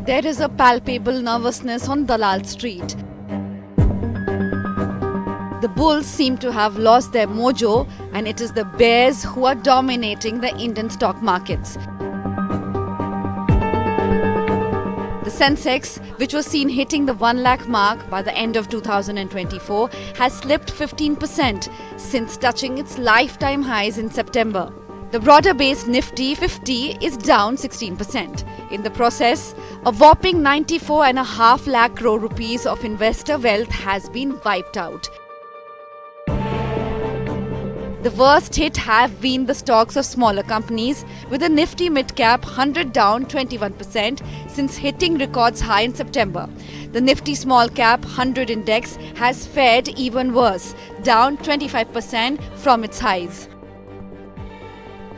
there is a palpable nervousness on Dalal Street. The bulls seem to have lost their mojo, and it is the bears who are dominating the Indian stock markets. The Sensex, which was seen hitting the 1 lakh mark by the end of 2024, has slipped 15% since touching its lifetime highs in September. The broader-based Nifty 50 is down 16%. In the process, a whopping 94.5 lakh crore rupees of investor wealth has been wiped out. The worst hit have been the stocks of smaller companies, with the Nifty Mid-Cap 100 down 21% since hitting records high in September. The Nifty Small Cap 100 index has fared even worse, down 25% from its highs.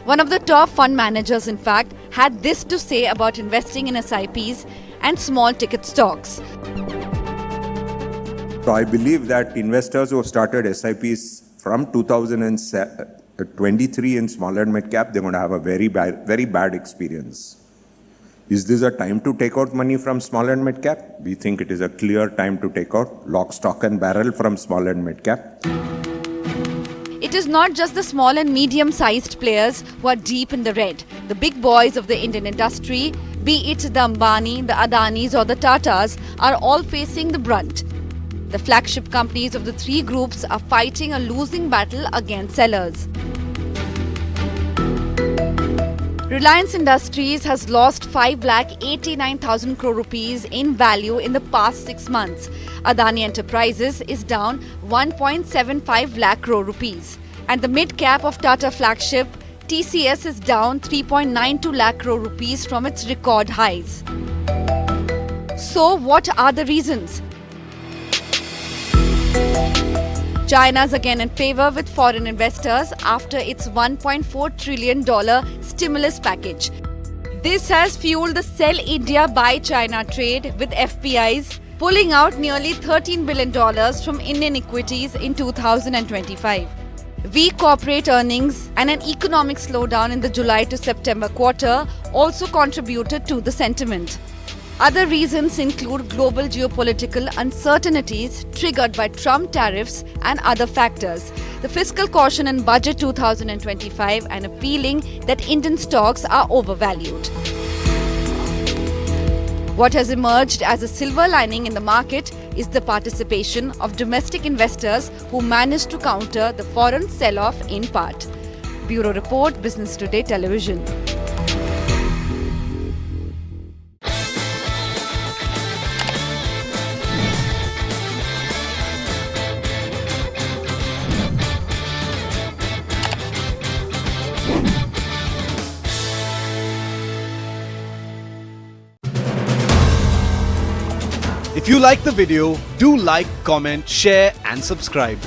One of the top fund managers, in fact, had this to say about investing in SIPs and small ticket stocks. So I believe that investors who have started SIPs from 2023 in small and mid cap, they're going to have a very bad experience. Is this a time to take out money from small and mid cap? We think it is a clear time to take out lock, stock and barrel from small and mid cap. It is not just the small and medium-sized players who are deep in the red. The big boys of the Indian industry, be it the Ambani, the Adanis or the Tatas, are all facing the brunt. The flagship companies of the three groups are fighting a losing battle against sellers. Reliance Industries has lost 5,89,000 crore rupees in value in the past 6 months. Adani Enterprises is down 1.75 lakh crore rupees. And the mid-cap of Tata flagship TCS is down 3.92 lakh crore rupees from its record highs. So what are the reasons? China is again in favor with foreign investors after its $1.4 trillion stimulus package. This has fueled the Sell India Buy China trade, with FPIs pulling out nearly $13 billion from Indian equities in 2025. Weak corporate earnings and an economic slowdown in the July to September quarter also contributed to the sentiment. Other reasons include global geopolitical uncertainties triggered by Trump tariffs and other factors, the fiscal caution in Budget 2025, and a feeling that Indian stocks are overvalued. What has emerged as a silver lining in the market is the participation of domestic investors who managed to counter the foreign sell-off in part. Bureau Report, Business Today Television. If you like the video, do like, comment, share and subscribe.